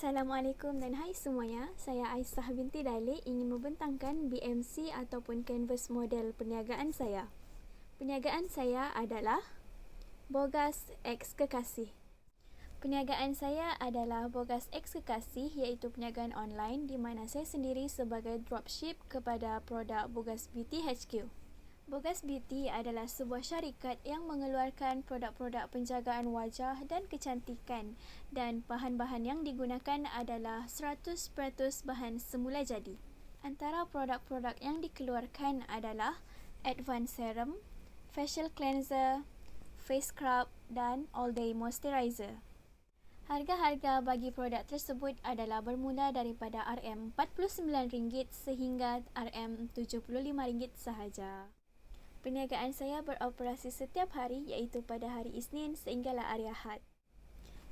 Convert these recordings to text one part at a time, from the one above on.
Assalamualaikum dan hai semuanya. Saya Aisyah binti Dalik ingin membentangkan BMC ataupun Canvas model perniagaan saya. Perniagaan saya adalah Bogas X Kekasih. Perniagaan saya adalah Bogas X Kekasih iaitu perniagaan online di mana saya sendiri sebagai dropship kepada produk Bogas Beauty HQ. Bogas Beauty adalah sebuah syarikat yang mengeluarkan produk-produk penjagaan wajah dan kecantikan dan bahan-bahan yang digunakan adalah 100% bahan semula jadi. Antara produk-produk yang dikeluarkan adalah Advanced Serum, Facial Cleanser, Face Scrub dan All Day Moisturizer. Harga-harga bagi produk tersebut adalah bermula daripada RM49 sehingga RM75 sahaja. Perniagaan saya beroperasi setiap hari iaitu pada hari Isnin sehinggalah hari Ahad.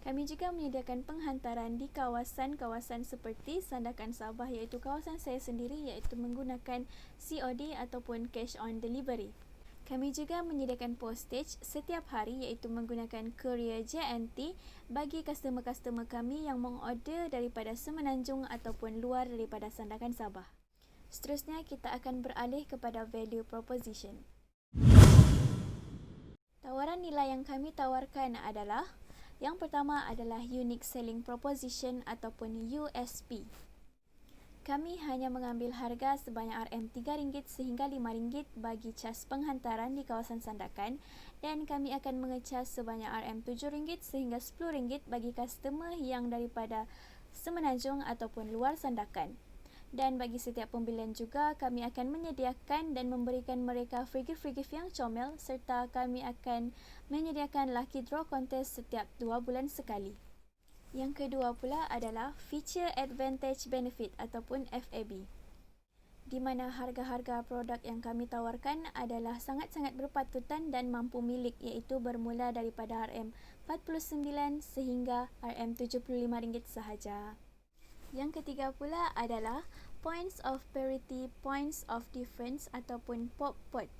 Kami juga menyediakan penghantaran di kawasan-kawasan seperti Sandakan Sabah iaitu kawasan saya sendiri iaitu menggunakan COD ataupun Cash on Delivery. Kami juga menyediakan postage setiap hari iaitu menggunakan courier JNT bagi customer-customer kami yang mengorder daripada Semenanjung ataupun luar daripada Sandakan Sabah. Seterusnya kita akan beralih kepada value proposition. Tawaran nilai yang kami tawarkan adalah yang pertama adalah Unique Selling Proposition ataupun USP. Kami hanya mengambil harga sebanyak RM3 sehingga RM5 bagi cas penghantaran di kawasan Sandakan dan kami akan mengecas sebanyak RM7 sehingga RM10 bagi customer yang daripada Semenanjung ataupun luar Sandakan. Dan bagi setiap pembelian juga kami akan menyediakan dan memberikan mereka free gift yang comel serta kami akan menyediakan lucky draw contest setiap 2 bulan sekali. Yang kedua pula adalah Feature Advantage Benefit ataupun FAB, di mana harga-harga produk yang kami tawarkan adalah sangat-sangat berpatutan dan mampu milik iaitu bermula daripada RM49 sehingga RM75 sahaja. Yang ketiga pula adalah Points of Parity, Points of Difference ataupun POP,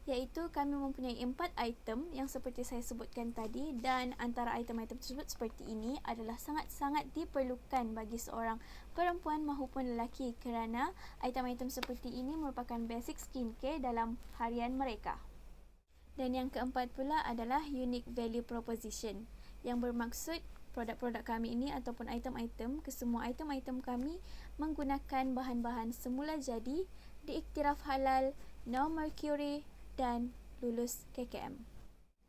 iaitu kami mempunyai 4 item yang seperti saya sebutkan tadi dan antara item-item tersebut seperti ini adalah sangat-sangat diperlukan bagi seorang perempuan maupun lelaki kerana item-item seperti ini merupakan basic skincare dalam harian mereka. Dan yang keempat pula adalah Unique Value Proposition yang bermaksud produk-produk kami ini ataupun item-item, kesemua item-item kami menggunakan bahan-bahan semula jadi, diiktiraf halal, no mercury dan lulus KKM.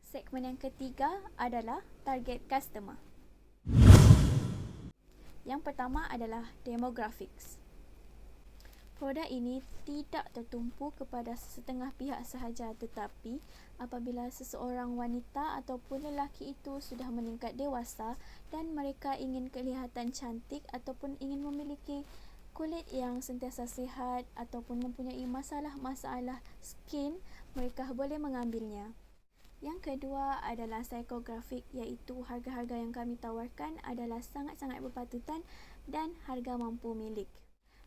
Segmen yang ketiga adalah target customer. Yang pertama adalah demographics. Produk ini tidak tertumpu kepada setengah pihak sahaja tetapi apabila seseorang wanita ataupun lelaki itu sudah meningkat dewasa dan mereka ingin kelihatan cantik ataupun ingin memiliki kulit yang sentiasa sihat ataupun mempunyai masalah-masalah skin, mereka boleh mengambilnya. Yang kedua adalah psychographic iaitu harga-harga yang kami tawarkan adalah sangat-sangat berpatutan dan harga mampu milik.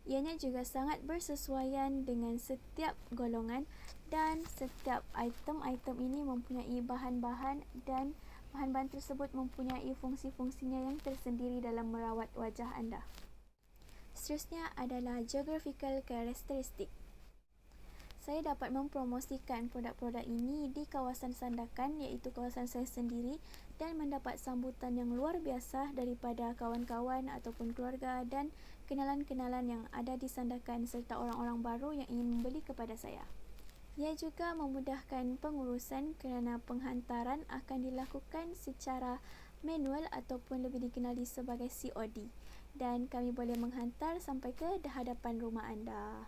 Ianya juga sangat bersesuaian dengan setiap golongan dan setiap item-item ini mempunyai bahan-bahan dan bahan-bahan tersebut mempunyai fungsi-fungsinya yang tersendiri dalam merawat wajah anda. Seterusnya adalah geographical characteristic. Saya dapat mempromosikan produk-produk ini di kawasan Sandakan iaitu kawasan saya sendiri dan mendapat sambutan yang luar biasa daripada kawan-kawan ataupun keluarga dan kenalan-kenalan yang ada di Sandakan serta orang-orang baru yang ingin membeli kepada saya. Ia juga memudahkan pengurusan kerana penghantaran akan dilakukan secara manual ataupun lebih dikenali sebagai COD dan kami boleh menghantar sampai ke hadapan rumah anda.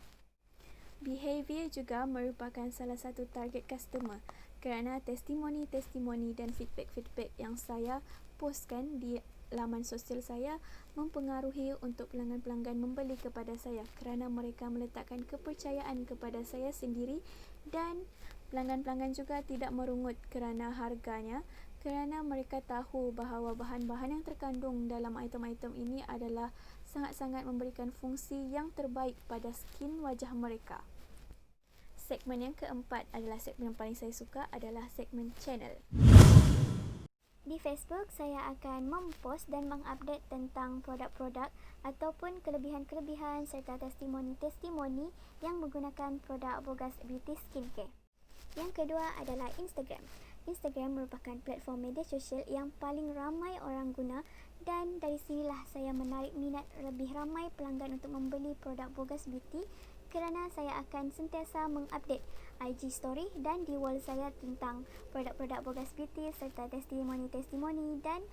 Behavior juga merupakan salah satu target customer kerana testimoni-testimoni dan feedback-feedback yang saya postkan di laman sosial saya mempengaruhi untuk pelanggan-pelanggan membeli kepada saya kerana mereka meletakkan kepercayaan kepada saya sendiri dan pelanggan-pelanggan juga tidak merungut kerana harganya kerana mereka tahu bahawa bahan-bahan yang terkandung dalam item-item ini adalah sangat-sangat memberikan fungsi yang terbaik pada skin wajah mereka. Segmen yang keempat adalah segmen yang paling saya suka adalah segmen channel. Di Facebook, saya akan mempost dan mengupdate tentang produk-produk ataupun kelebihan-kelebihan serta testimoni-testimoni yang menggunakan produk Bogas Beauty Skincare. Yang kedua adalah Instagram. Instagram merupakan platform media sosial yang paling ramai orang guna dan dari sinilah saya menarik minat lebih ramai pelanggan untuk membeli produk Bogas Beauty kerana saya akan sentiasa mengupdate IG story dan di wall saya tentang produk-produk Bogas Beauty serta testimoni-testimoni dan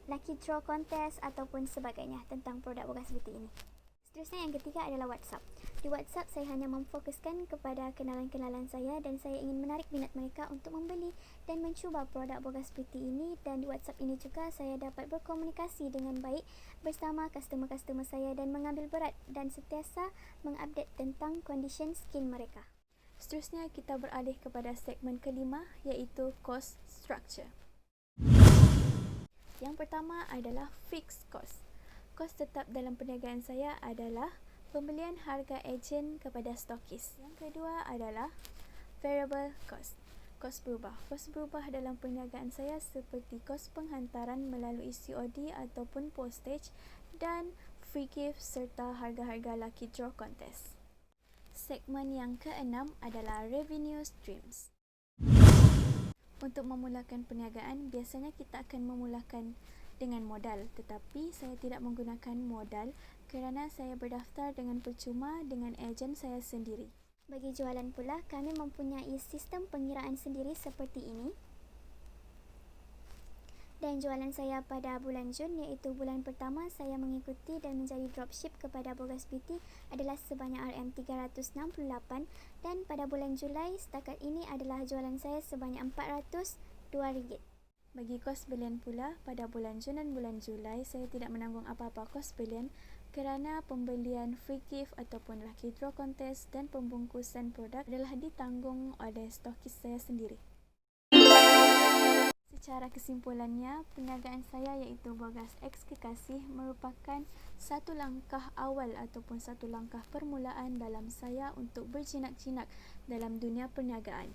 lucky draw contest ataupun sebagainya tentang produk Bogas Beauty ini. Seterusnya yang ketiga adalah WhatsApp. Di WhatsApp saya hanya memfokuskan kepada kenalan-kenalan saya dan saya ingin menarik minat mereka untuk membeli dan mencuba produk Bogas Beauty ini, dan di WhatsApp ini juga saya dapat berkomunikasi dengan baik bersama customer-customer saya dan mengambil berat dan sentiasa mengupdate tentang condition skin mereka. Seterusnya kita beralih kepada segmen kelima, iaitu cost structure. Yang pertama adalah fixed cost. Kos tetap dalam perniagaan saya adalah pembelian harga ejen kepada stokis. Yang kedua adalah variable cost. Kos berubah. Kos berubah dalam perniagaan saya seperti kos penghantaran melalui COD ataupun postage dan free gift serta harga-harga lucky draw contest. Segmen yang keenam adalah revenue streams. Untuk memulakan perniagaan, biasanya kita akan memulakan dengan modal, tetapi saya tidak menggunakan modal kerana saya berdaftar dengan percuma dengan ejen saya sendiri. Bagi jualan pula, kami mempunyai sistem pengiraan sendiri seperti ini. Dan jualan saya pada bulan Jun, iaitu bulan pertama saya mengikuti dan menjadi dropship kepada Bogas Beauty adalah sebanyak RM368, dan pada bulan Julai setakat ini adalah jualan saya sebanyak RM402. Bagi kos belian pula, pada bulan Jun dan bulan Julai saya tidak menanggung apa-apa kos belian kerana pembelian free gift ataupun lucky draw contest dan pembungkusan produk adalah ditanggung oleh stokis saya sendiri. Secara kesimpulannya, perniagaan saya iaitu Bogas X Kekasih merupakan satu langkah awal ataupun satu langkah permulaan dalam saya untuk berjinak-jinak dalam dunia perniagaan.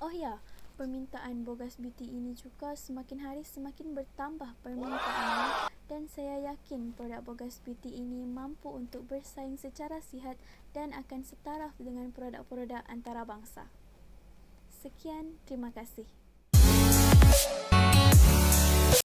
Oh ya, permintaan Bogas Beauty ini juga semakin hari semakin bertambah permintaannya, dan saya yakin produk Bogas Beauty ini mampu untuk bersaing secara sihat dan akan setaraf dengan produk-produk antarabangsa. Sekian, terima kasih.